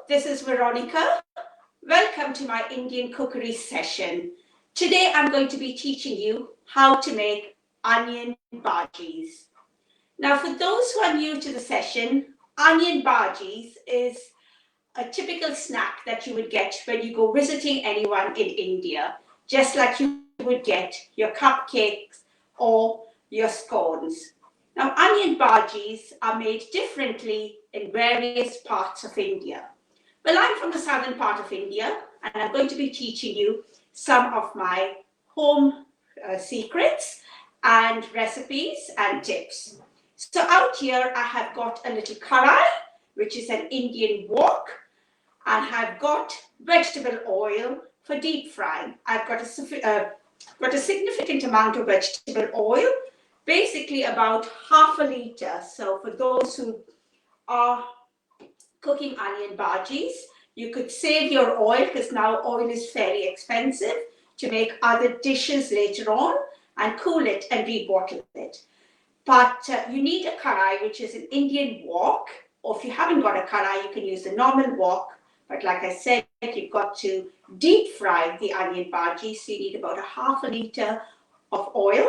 this is Veronica. Welcome to my Indian cookery session. Today I'm going to be teaching you how to make onion bhajis. Now for those who are new to the session, onion bhajis is a typical snack that you would get when you go visiting anyone in India, just like you would get your cupcakes or your scones. Now onion bhajis are made differently in various parts of India. Well, I'm from the southern part of India, and I'm going to be teaching you some of my home secrets and recipes and tips. So out here, I have got a little karai, which is an Indian wok, and I've got vegetable oil for deep frying. I've got a significant amount of vegetable oil, basically about half a liter. So for those who are cooking onion bhajis, you could save your oil because now oil is fairly expensive to make other dishes later on and cool it and rebottle it. But you need a karai, which is an Indian wok, or if you haven't got a karai, you can use a normal wok. But like I said, you've got to deep fry the onion bhajis, so you need about a half a liter of oil,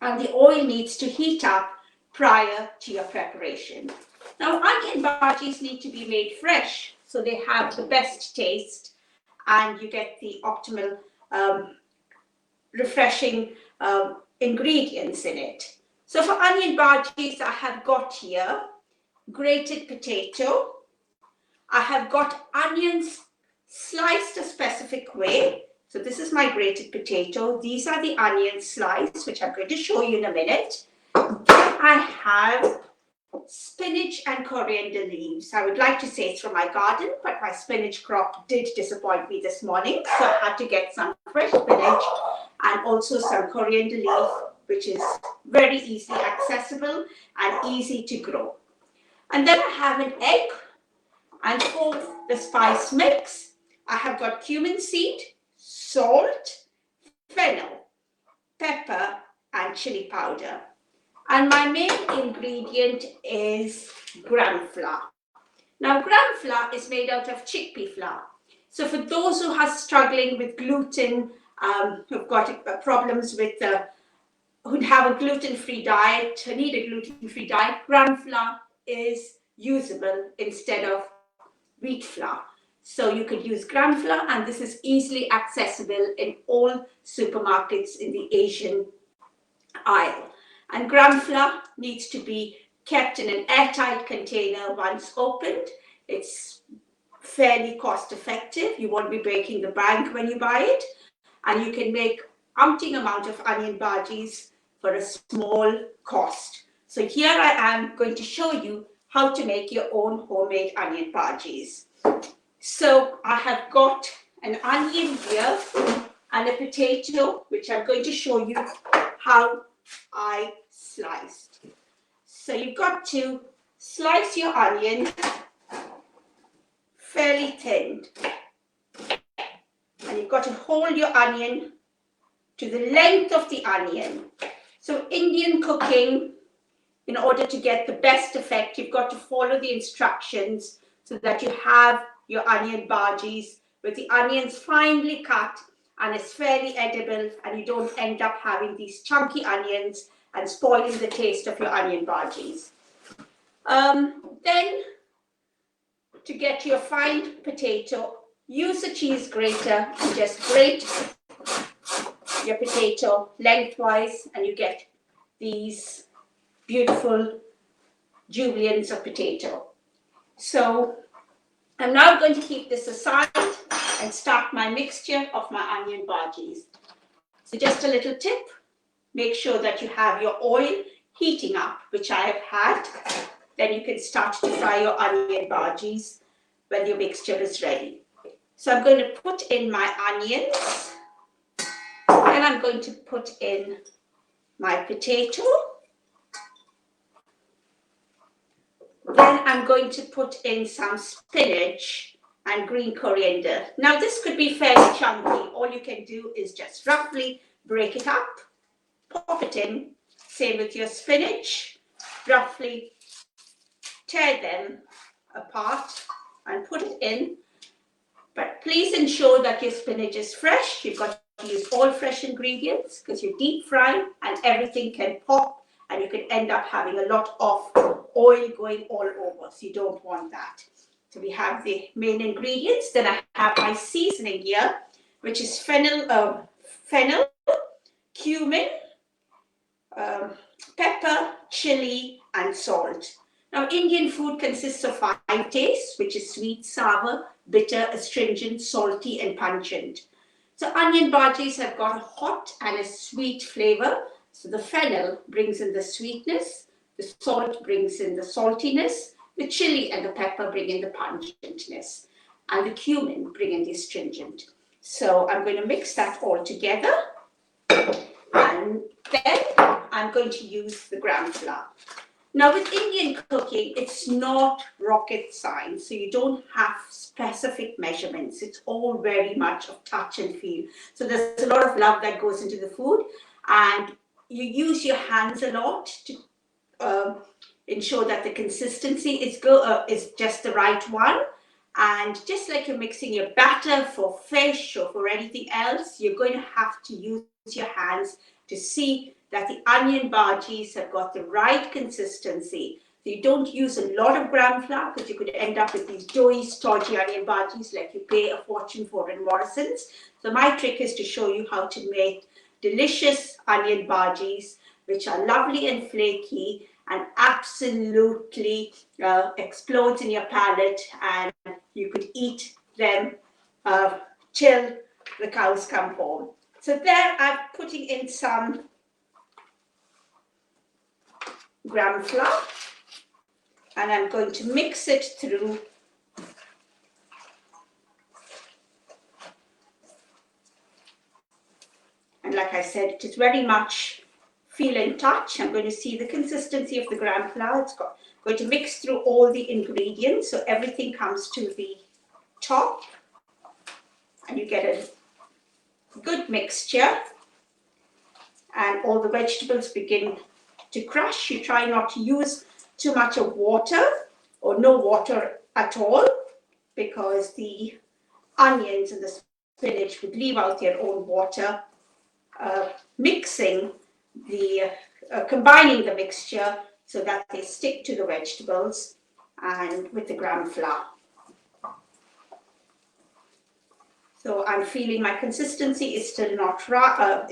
and the oil needs to heat up prior to your preparation. Now, onion bhajis need to be made fresh, so they have the best taste and you get the optimal refreshing ingredients in it. So for onion bhajis, I have got here grated potato. I have got onions sliced a specific way. So this is my grated potato. These are the onions sliced, which I'm going to show you in a minute. I have spinach and coriander leaves. I would like to say it's from my garden, but my spinach crop did disappoint me this morning, so I had to get some fresh spinach and also some coriander leaf, which is very easily accessible and easy to grow. And then I have an egg, and for the spice mix, I have got cumin seed, salt, fennel, pepper, and chili powder. And my main ingredient is gram flour. Now, gram flour is made out of chickpea flour. So for those who are struggling with gluten, who've got problems with, who have a gluten-free diet, need a gluten-free diet, gram flour is usable instead of wheat flour. So you could use gram flour, and this is easily accessible in all supermarkets in the Asian aisle. And gram flour needs to be kept in an airtight container once opened. It's fairly cost effective. You won't be breaking the bank when you buy it. And you can make umpteen amount of onion bhajis for a small cost. So here I am going to show you how to make your own homemade onion bhajis. So I have got an onion here and a potato, which I'm going to show you how I sliced. So you've got to slice your onion fairly thin, and you've got to hold your onion to the length of the onion. So Indian cooking, in order to get the best effect, you've got to follow the instructions so that you have your onion bhajis with the onions finely cut and it's fairly edible, and you don't end up having these chunky onions and spoiling the taste of your onion bhajis. Then, to get your fine potato, use a cheese grater and just grate your potato lengthwise, and you get these beautiful juliennes of potato. So I'm now going to keep this aside and start my mixture of my onion bhajis. So just a little tip, make sure that you have your oil heating up, which I have had. Then you can start to fry your onion bhajis when your mixture is ready. So I'm going to put in my onions, and I'm going to put in my potato. Then I'm going to put in some spinach and green coriander. Now this could be fairly chunky. All you can do is just roughly break it up, pop it in. Same with your spinach. Roughly tear them apart and put it in. But please ensure that your spinach is fresh. You've got to use all fresh ingredients because you deep fry and everything can pop and you can end up having a lot of oil going all over. So you don't want that. So we have the main ingredients. Then I have my seasoning here, which is fennel, cumin, pepper, chili, and salt. Now, Indian food consists of 5 tastes, which is sweet, sour, bitter, astringent, salty, and pungent. So onion bhajis have got a hot and a sweet flavor. So the fennel brings in the sweetness, the salt brings in the saltiness, the chili and the pepper bring in the pungentness, and the cumin bring in the astringent. So I'm going to mix that all together, and then I'm going to use the gram flour. Now with Indian cooking, it's not rocket science, so you don't have specific measurements. It's all very much of touch and feel. So there's a lot of love that goes into the food, and you use your hands a lot to ensure that the consistency is just the right one. And just like you're mixing your batter for fish or for anything else, you're going to have to use your hands to see that the onion bhajis have got the right consistency. So you don't use a lot of gram flour because you could end up with these doughy, stodgy onion bhajis like you pay a fortune for in Morrison's. So my trick is to show you how to make delicious onion bhajis, which are lovely and flaky and absolutely explodes in your palate, and you could eat them till the cows come home. So there I'm putting in some gram flour, and I'm going to mix it through. And like I said, it is very much feel and touch. I'm going to see the consistency of the gram flour. It's going to mix through all the ingredients so everything comes to the top and you get a good mixture, and all the vegetables begin to crush. You try not to use too much of water or no water at all, because the onions and the spinach would leave out their own water. Combining the mixture so that they stick to the vegetables and with the gram flour. So I'm feeling my consistency is still not right,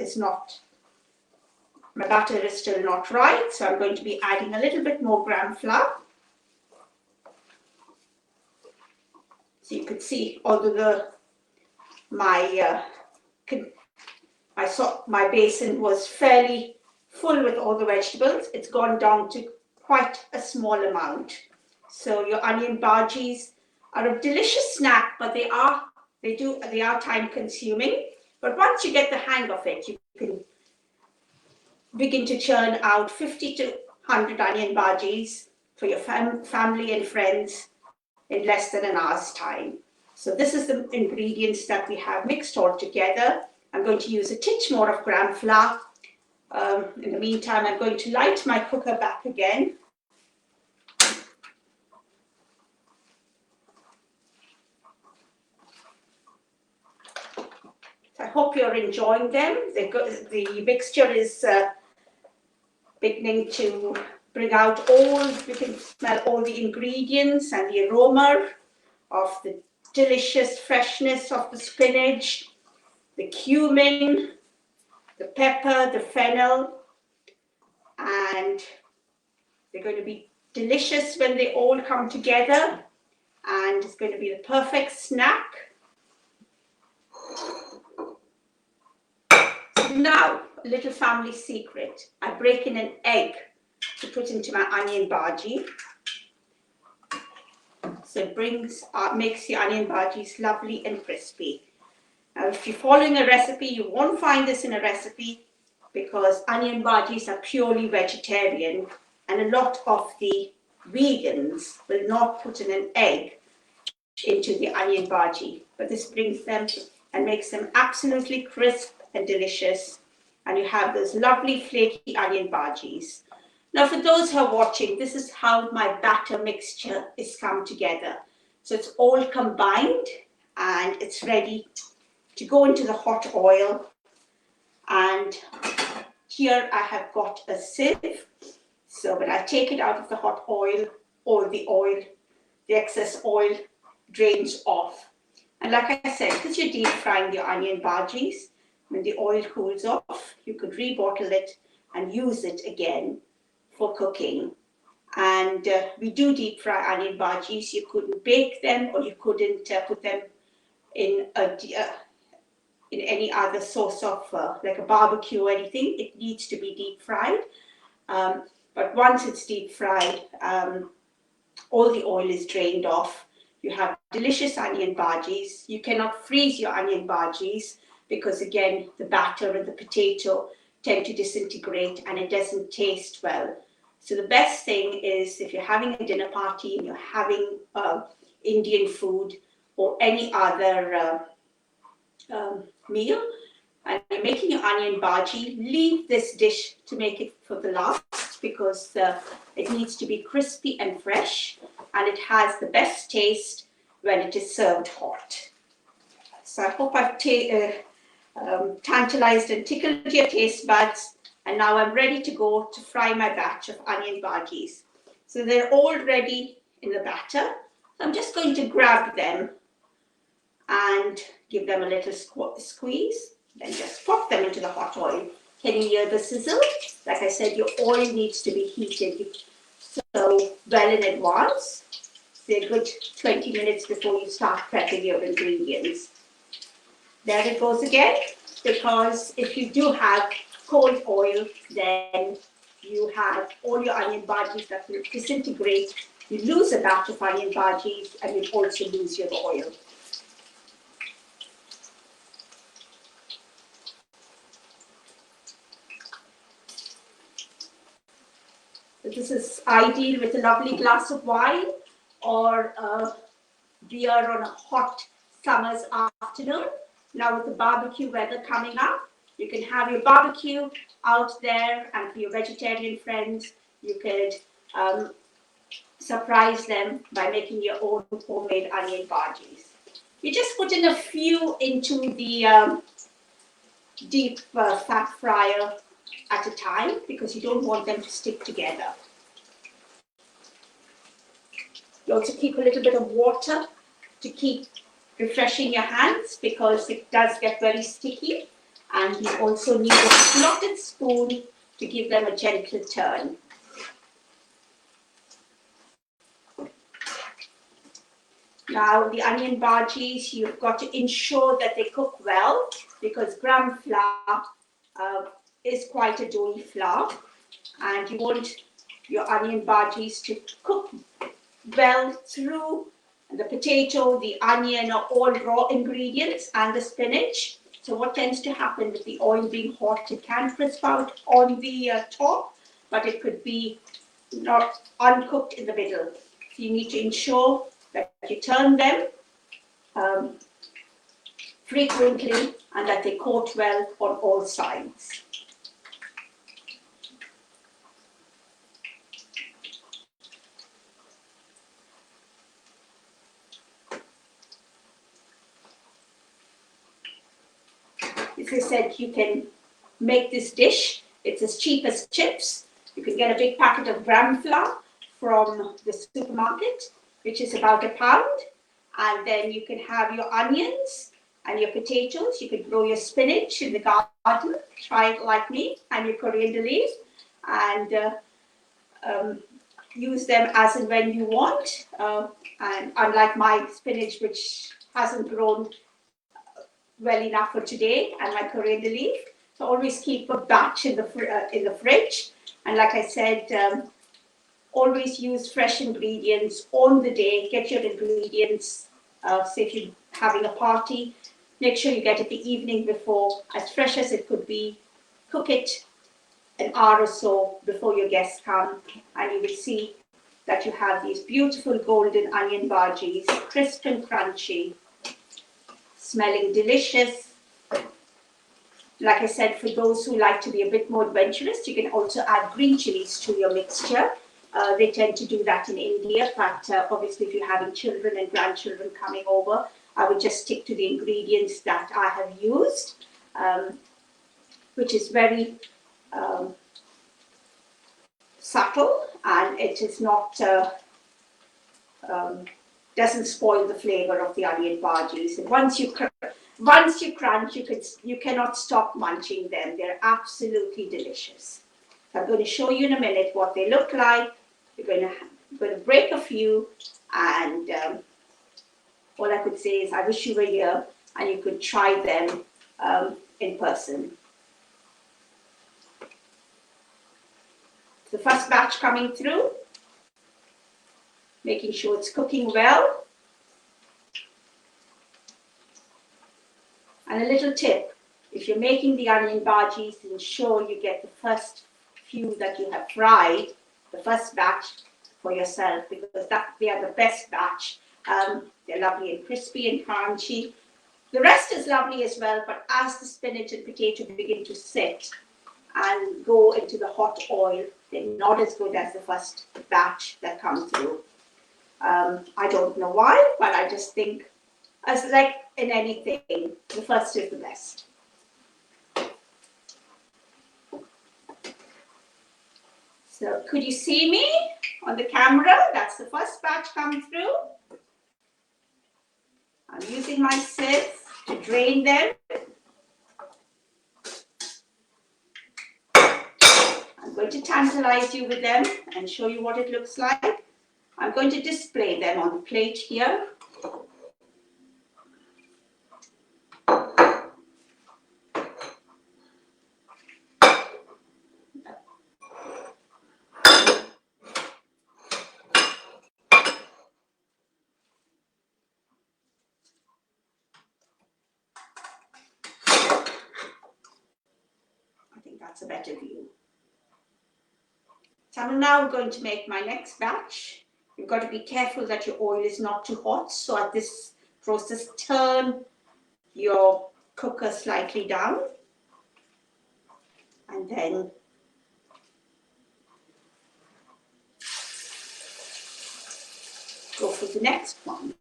my batter is still not right, so I'm going to be adding a little bit more gram flour. So you could see, although my basin was fairly full with all the vegetables, it's gone down to quite a small amount. So your onion bhajis are a delicious snack, but they are time consuming. But once you get the hang of it, you can begin to churn out 50 to 100 onion bhajis for your family and friends in less than an hour's time. So this is the ingredients that we have mixed all together. I'm going to use a titch more of gram flour. In the meantime, I'm going to light my cooker back again. I hope you're enjoying them. The mixture is beginning to bring out we can smell all the ingredients and the aroma of the delicious freshness of the spinach, the cumin, the pepper, the fennel, and they're going to be delicious when they all come together, and it's going to be the perfect snack. So now, a little family secret. I break in an egg to put into my onion bhaji. So it makes the onion bhajis lovely and crispy. Now, if you're following a recipe, you won't find this in a recipe because onion bhajis are purely vegetarian, and a lot of the vegans will not put in an egg into the onion bhaji. But this brings them and makes them absolutely crisp and delicious, and you have those lovely flaky onion bhajis. Now, for those who are watching, this is how my batter mixture is come together. So it's all combined and it's ready to go into the hot oil. And here I have got a sieve. So when I take it out of the hot oil, all the oil, the excess oil drains off. And like I said, because you're deep frying the onion bhajis, when the oil cools off, you could rebottle it and use it again for cooking. And we do deep fry onion bhajis. You couldn't bake them, or you couldn't put them in any other sauce of like a barbecue or anything. It needs to be deep fried. But once it's deep fried, all the oil is drained off. You have delicious onion bhajis. You cannot freeze your onion bhajis because, again, the batter and the potato tend to disintegrate and it doesn't taste well. So the best thing is, if you're having a dinner party and you're having Indian food or any other meal, and you're making your onion bhaji, leave this dish to make it for the last, because it needs to be crispy and fresh, and it has the best taste when it is served hot. So I hope I've tantalized and tickled your taste buds. And now I'm ready to go to fry my batch of onion bhajis. So they're all ready in the batter. I'm just going to grab them and give them a little squeeze. Then just pop them into the hot oil. Can you hear the sizzle? Like I said, your oil needs to be heated so well in advance. Say a good 20 minutes before you start prepping your ingredients. There it goes again, because if you do have cold oil, then you have all your onion bhajis that will disintegrate. You lose a batch of onion bhajis and you also lose your oil. So this is ideal with a lovely glass of wine or a beer on a hot summer's afternoon. Now with the barbecue weather coming up, you can have your barbecue out there, and for your vegetarian friends, you could surprise them by making your own homemade onion bhajis. You just put in a few into the deep fat fryer at a time, because you don't want them to stick together. You also keep a little bit of water to keep refreshing your hands, because it does get very sticky. And you also need a slotted spoon to give them a gentle turn. Now the onion bhajis, you've got to ensure that they cook well, because gram flour is quite a doughy flour, and you want your onion bhajis to cook well through. The potato, the onion are all raw ingredients, and the spinach. So what tends to happen with the oil being hot, it can crisp out on the top, but it could be not uncooked in the middle. So you need to ensure that you turn them frequently and that they coat well on all sides. As I said, you can make this dish. It's as cheap as chips. You can get a big packet of gram flour from the supermarket, which is about £1. And then you can have your onions and your potatoes. You could grow your spinach in the garden, try it like me, and your coriander leaves, and use them as and when you want. And unlike my spinach, which hasn't grown well enough for today, and my coriander leaf, so always keep a batch in the fridge. And like I said, always use fresh ingredients on the day. Get your ingredients, say if you're having a party, make sure you get it the evening before, as fresh as it could be. Cook it an hour or so before your guests come, and you will see that you have these beautiful golden onion bhajis, crisp and crunchy, smelling delicious. Like I said, for those who like to be a bit more adventurous, you can also add green chilies to your mixture. They tend to do that in India, but obviously if you're having children and grandchildren coming over, I would just stick to the ingredients that I have used, which is very subtle, and it is not doesn't spoil the flavor of the onion bhajis. And once you crunch, you cannot stop munching them. They're absolutely delicious. So I'm going to show you in a minute what they look like. We're going to break a few, and all I could say is I wish you were here and you could try them in person. The first batch coming through, making sure it's cooking well. And a little tip, if you're making the onion bhajis, ensure you get the first few that you have fried, the first batch, for yourself, because they are the best batch. They're lovely and crispy and crunchy. The rest is lovely as well, but as the spinach and potato begin to sit and go into the hot oil, they're not as good as the first batch that comes through. I don't know why, but I just think, as like in anything, the first is the best. So could you see me on the camera? That's the first batch coming through. I'm using my sieve to drain them. I'm going to tantalize you with them and show you what it looks like. I'm going to display them on the plate here. I think that's a better view. So I'm now going to make my next batch. You've got to be careful that your oil is not too hot. So at this process, turn your cooker slightly down. And then go for the next one.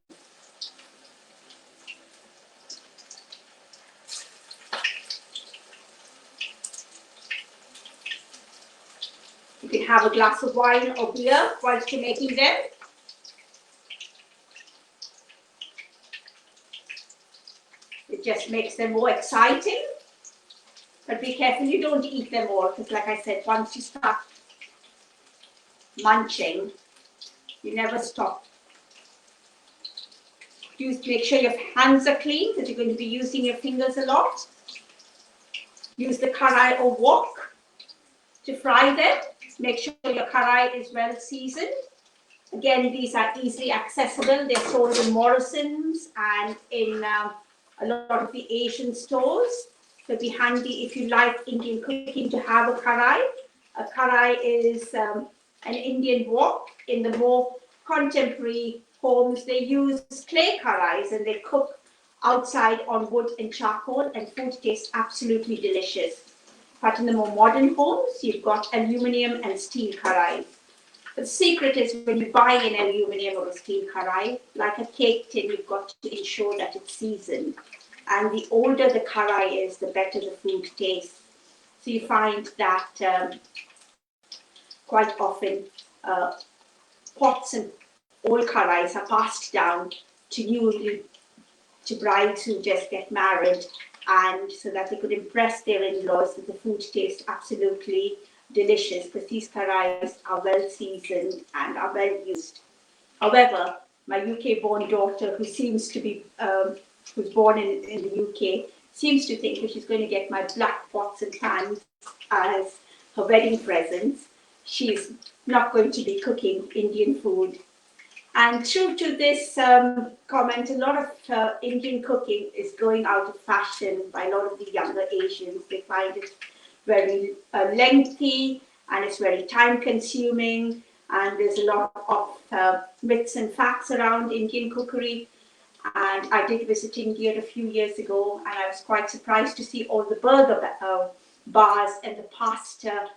You can have a glass of wine or beer whilst you're making them. It just makes them more exciting. But be careful you don't eat them all, because like I said, once you start munching, you never stop. Make sure your hands are clean, because you're going to be using your fingers a lot. Use the karai or wok to fry them. Make sure your karai is well seasoned. Again, these are easily accessible. They're sold in Morrison's and in a lot of the Asian stores. So it'd be handy if you like Indian cooking to have a karai. A karai is an Indian wok. In the more contemporary homes, they use clay karais and they cook outside on wood and charcoal, and food tastes absolutely delicious. But in the more modern homes, you've got aluminium and steel karais. But the secret is when you buy an aluminium or a steel karai, like a cake tin, you've got to ensure that it's seasoned. And the older the karai is, the better the food tastes. So you find that quite often pots and old karais are passed down to brides who just get married, and so that they could impress their in-laws that the food tastes absolutely delicious, because these karais are well seasoned and are well used. However, my UK-born daughter, who seems to be who's born in the UK, seems to think if she's going to get my black pots and pans as her wedding presents, she's not going to be cooking Indian food. And true to this comment, a lot of Indian cooking is going out of fashion by a lot of the younger Asians. They find it very lengthy, and it's very time consuming, and there's a lot of myths and facts around Indian cookery. And I did visit India a few years ago, and I was quite surprised to see all the burger bars and the pasta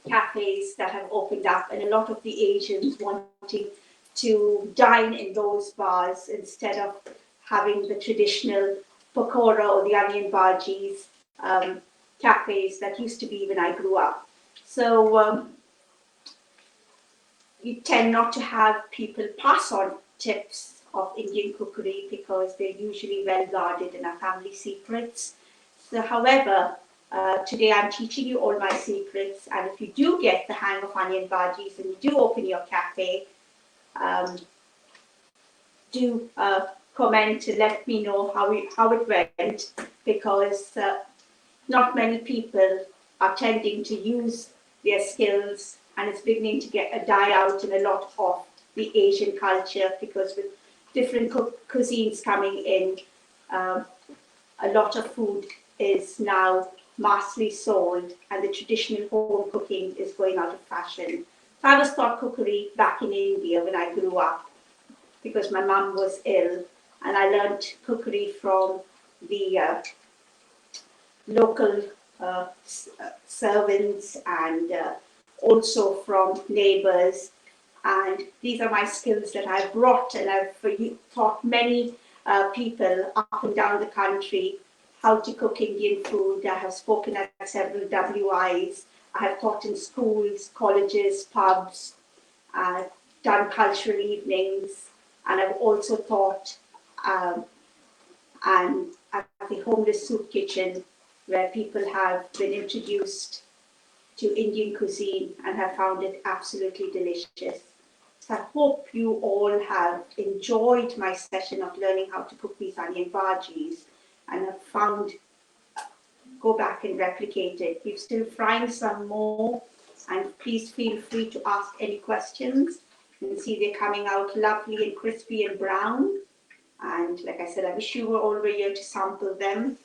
cafes that have opened up, and a lot of the Asians wanting to dine in those bars instead of having the traditional pakora or the onion bhajis cafes that used to be when I grew up. So you tend not to have people pass on tips of Indian cookery because they're usually well guarded and are family secrets. So, however, today I'm teaching you all my secrets, and if you do get the hang of onion bhajis and you do open your cafe, do comment and let me know how it went, because not many people are tending to use their skills, and it's beginning to die out in a lot of the Asian culture, because with different cuisines coming in, a lot of food is now massively sold, and the traditional home cooking is going out of fashion. So I was taught cookery back in India when I grew up, because my mum was ill, and I learned cookery from the local servants and also from neighbors. And these are my skills that I've brought, and I've taught many people up and down the country how to cook Indian food. I have spoken at several WIs. I have taught in schools, colleges, pubs, done cultural evenings, and I've also taught and at the homeless soup kitchen, where people have been introduced to Indian cuisine and have found it absolutely delicious. So I hope you all have enjoyed my session of learning how to cook these onion bhajis, and have found, go back and replicate it. We're still frying some more, and please feel free to ask any questions. You can see they're coming out lovely and crispy and brown. And like I said, I wish you were all here to sample them.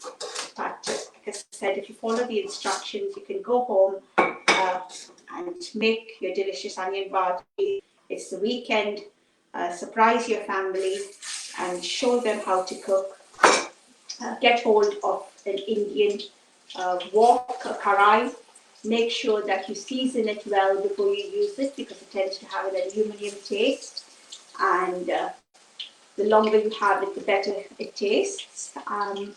But like I said, if you follow the instructions, you can go home and make your delicious onion bhaji. It's the weekend. Surprise your family and show them how to cook. Get hold of an Indian wok, a karai. Make sure that you season it well before you use it, because it tends to have an aluminium taste. And the longer you have it, the better it tastes. And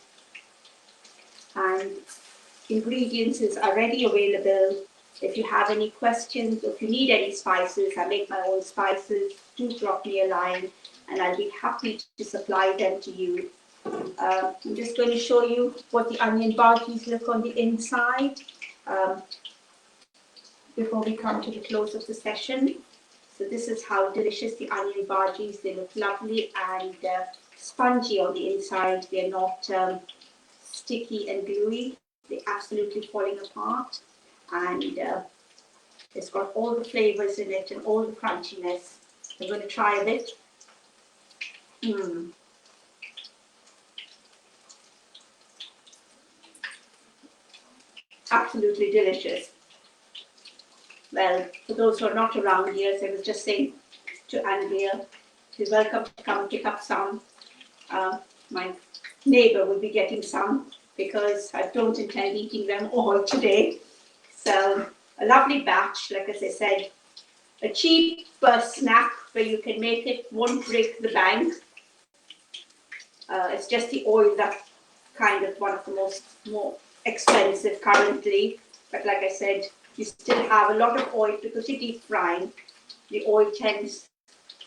ingredients is already available. If you have any questions, if you need any spices, I make my own spices. Do drop me a line, and I'll be happy to supply them to you. I'm just going to show you what the onion bhajis look on the inside before we come to the close of the session. So this is how delicious the onion bhajis. They look lovely and spongy on the inside. They're not sticky and gluey. They're absolutely falling apart. And it's got all the flavors in it and all the crunchiness. I'm going to try a bit. Absolutely delicious. Well, for those who are not around here, as I was just saying to Andrea, she's welcome to come pick up some. My neighbor will be getting some, because I don't intend eating them all today. So a lovely batch, like as I said, a cheap snack where you can make it, won't break the bank. It's just the oil that's kind of one of the more expensive currently. But like I said, you still have a lot of oil, because you're deep frying. The oil tends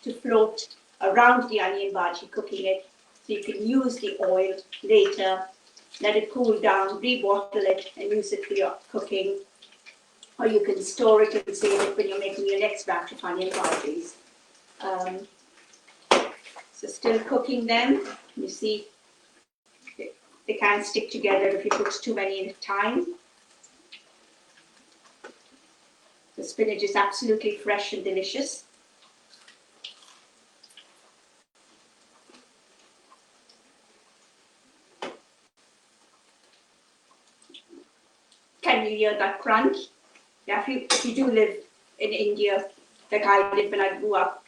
to float around the onion bhaji, cooking it. So you can use the oil later, let it cool down, rebottle it and use it for your cooking. Or you can store it and save it when you're making your next batch of onion bhajis. So still cooking them. You see, they can't stick together if you put too many in a time. The spinach is absolutely fresh and delicious. Can you hear that crunch? Yeah, if you do live in India, like I did when I grew up,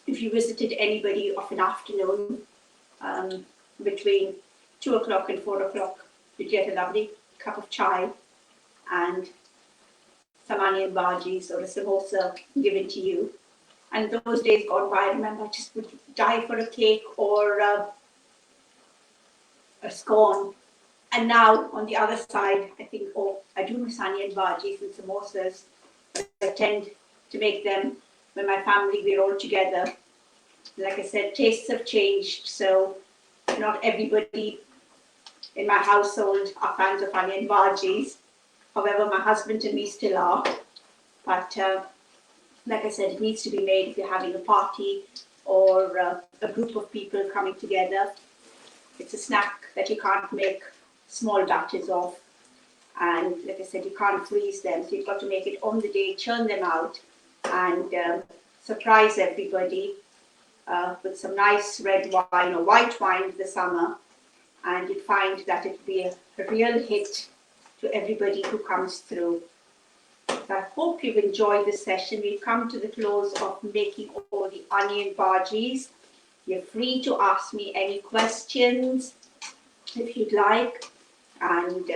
if you visited anybody of an afternoon between 2 o'clock and 4 o'clock, you'd get a lovely cup of chai and some onion bhajis or a samosa given to you. And those days gone by, I remember I just would die for a cake or a scone. And now on the other side, I think, oh, I do miss onion bhajis and samosas. I tend to make them when my family, we're all together. Like I said, tastes have changed, so not everybody in my household are fans of onion bhajis. However, my husband and me still are. But like I said, it needs to be made if you're having a party or a group of people coming together. It's a snack that you can't make small batches of. And like I said, you can't freeze them. So you've got to make it on the day, churn them out, and surprise everybody with some nice red wine or white wine in the summer. And you'd find that it'd be a real hit to everybody who comes through. So I hope you've enjoyed this session. We've come to the close of making all the onion bhajis. You're free to ask me any questions if you'd like. And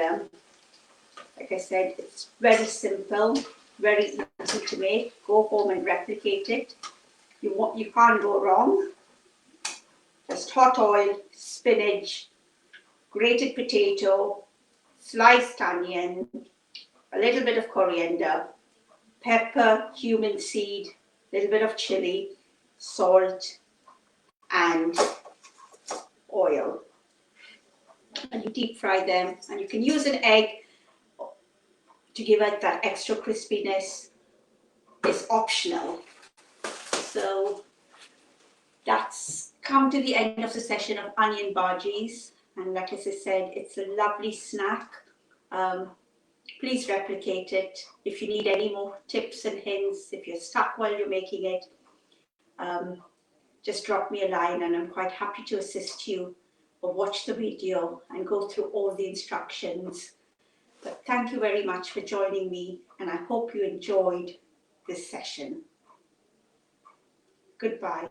like I said, it's very simple, very easy to make. Go home and replicate it. You can't go wrong. Just hot oil, spinach, grated potato, sliced onion, a little bit of coriander, pepper, cumin seed, a little bit of chili, salt, and oil. And you deep fry them, and you can use an egg to give it that extra crispiness. It's optional. So that's come to the end of the session of onion bhajis. And like as I said, it's a lovely snack. Please replicate it. If you need any more tips and hints, if you're stuck while you're making it, just drop me a line and I'm quite happy to assist you, or watch the video and go through all the instructions. But thank you very much for joining me, and I hope you enjoyed this session. Goodbye.